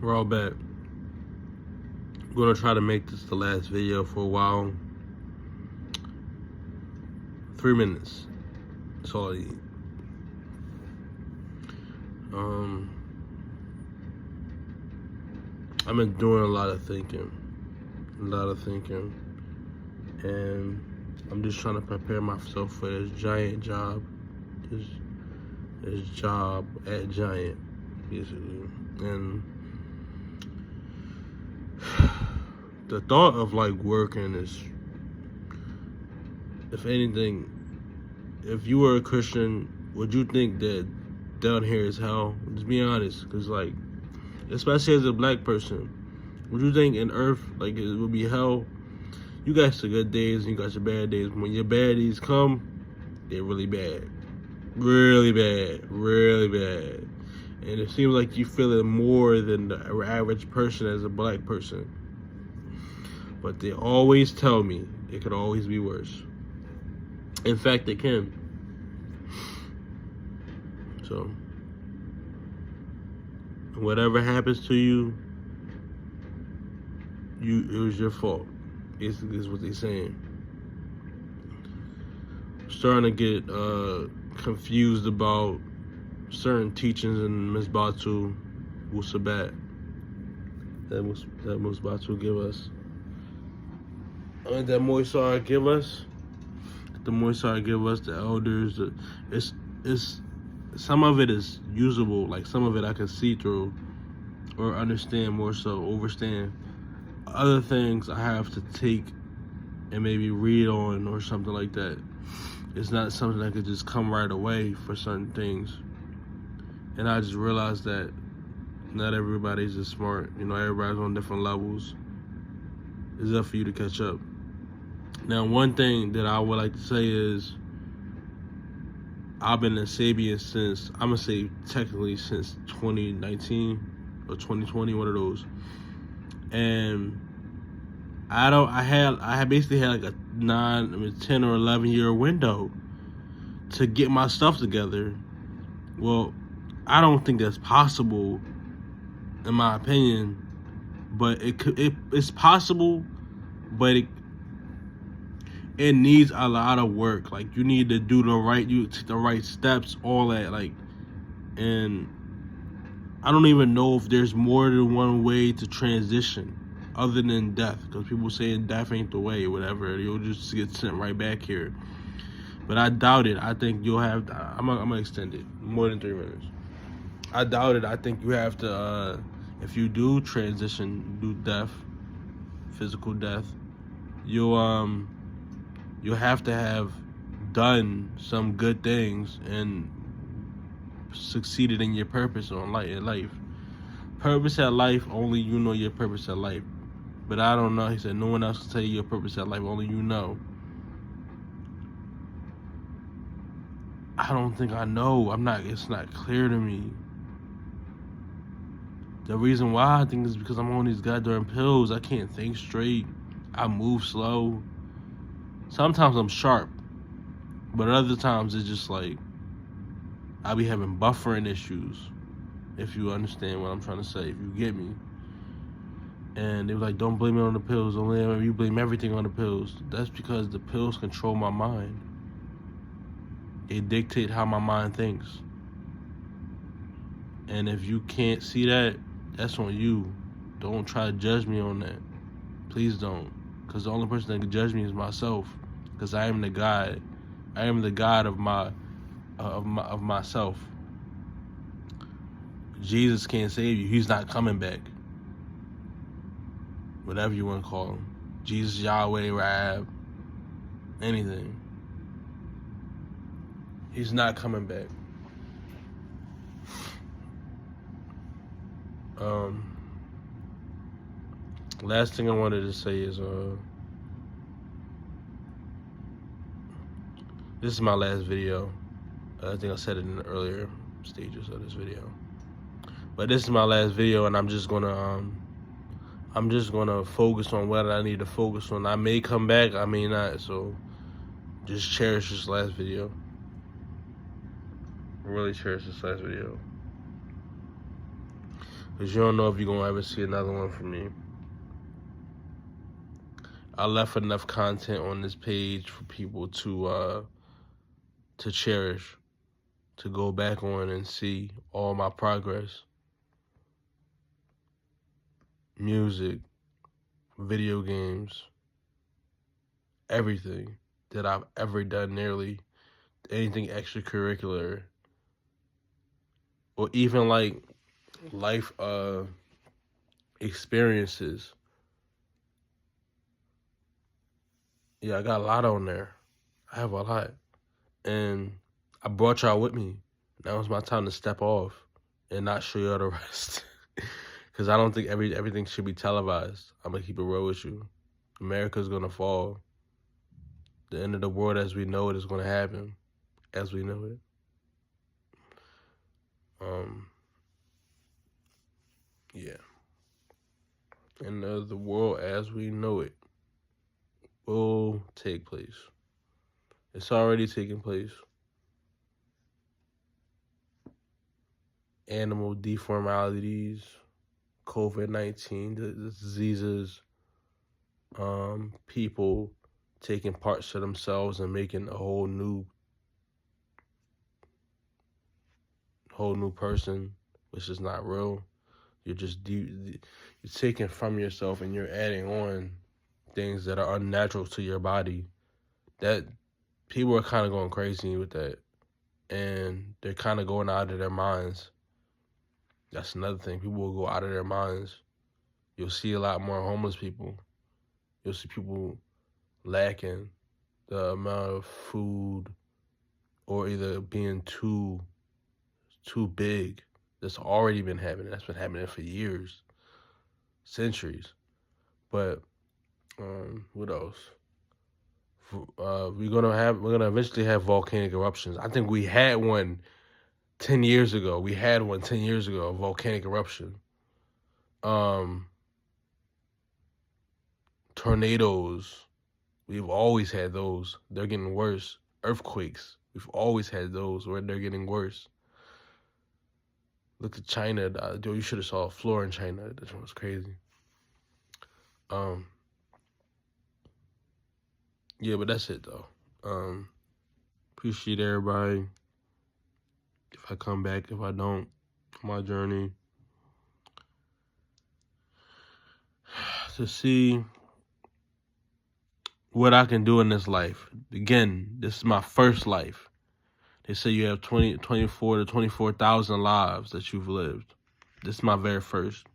We're all back. I'm gonna try to make this the last video for a while. 3 minutes. That's all I need. I've been doing a lot of thinking, and I'm just trying to prepare myself for this giant job, this job at Giant, basically. And the thought of like working is, if anything, if you were a Christian, would you think that down here is hell? Just be honest, because like, especially as a black person, would you think in earth, like, it would be hell? You got your good days and you got your bad days. When your bad days come, they're really bad. Really bad. Really bad. And it seems like you feel it more than the average person as a black person. But they always tell me it could always be worse. In fact, it can. So, whatever happens to you, it was your fault. Basically, is what they're saying. I'm starting to get confused about certain teachings in Ms. Batu Wusabat that Ms. Batu give us. That Muysar give us. The Muysar give us, the elders. It's some of it is usable. Like some of it I can see through or understand more so, overstand. Other things I have to take and maybe read on or something like that. It's not something that could just come right away for certain things. And I just realized that not everybody's as smart. You know, everybody's on different levels. It's up for you to catch up. Now, one thing that I would like to say is I've been a Sabian since, I'm gonna say technically since 2019 or 2020, one of those. And I basically had like a 10 or 11 year window to get my stuff together. Well, I don't think that's possible, in my opinion, but it's possible, but it needs a lot of work. Like, you need to do you take the right steps, all that, like, and I don't even know if there's more than one way to transition other than death, because people saying death ain't the way, whatever, you'll just get sent right back here. But I doubt it. I think you'll have to, I'm gonna extend it more than 3 minutes. I doubt it. I think you have to, if you do transition, do death, physical death, you'll have to have done some good things and succeeded in your purpose in life. Purpose at life, only you know your purpose at life. But I don't know. He said no one else can tell you your purpose at life, only you know. I don't think I know. It's not clear to me. The reason why I think is because I'm on these goddamn pills. I can't think straight. I move slow. Sometimes I'm sharp, but other times it's just like I be having buffering issues, if you understand what I'm trying to say, if you get me. And they were like, don't blame it on the pills, you blame everything on the pills. That's because the pills control my mind. They dictate how my mind thinks. And if you can't see that, that's on you. Don't try to judge me on that. Please don't. Because the only person that can judge me is myself. Because I am the God. I am the God of myself. Jesus can't save you. He's not coming back. Whatever you want to call him. Jesus, Yahweh, Rab, anything. He's not coming back. Last thing I wanted to say is this is my last video. I think I said it in the earlier stages of this video. But this is my last video, and I'm just gonna focus on what I need to focus on. I may come back, I may not, so just cherish this last video. Really cherish this last video. Because you don't know if you're going to ever see another one from me. I left enough content on this page for people to cherish, to go back on and see all my progress. Music, video games, everything that I've ever done, nearly anything extracurricular, or even like life experiences. Yeah, I got a lot on there. I have a lot. And I brought y'all with me. Now it's my time to step off and not show y'all the rest. Because I don't think everything should be televised. I'm going to keep it real with you. America's going to fall. The end of the world as we know it is going to happen. As we know it. Yeah. And the world as we know it will take place. It's already taking place. Animal deformalities, COVID-19, the diseases, people taking parts of themselves and making a whole new person, which is not real. You're just you're taking from yourself and you're adding on things that are unnatural to your body. That people are kind of going crazy with that, and they're kind of going out of their minds. That's another thing. People will go out of their minds. You'll see a lot more homeless people. You'll see people lacking the amount of food, or either being too big. That's already been happening. That's been happening for years, centuries. But what else? We're gonna eventually have volcanic eruptions. I think we had one 10 years ago. A volcanic eruption. Tornadoes. We've always had those. They're getting worse. Earthquakes. We've always had those where they're getting worse. Look at China. You should have saw a floor in China. That was crazy. Yeah, but that's it though. Appreciate everybody. If I come back, if I don't, my journey to see what I can do in this life. Again, this is my first life. They say you have 24 to 24,000 lives that you've lived. This is my very first.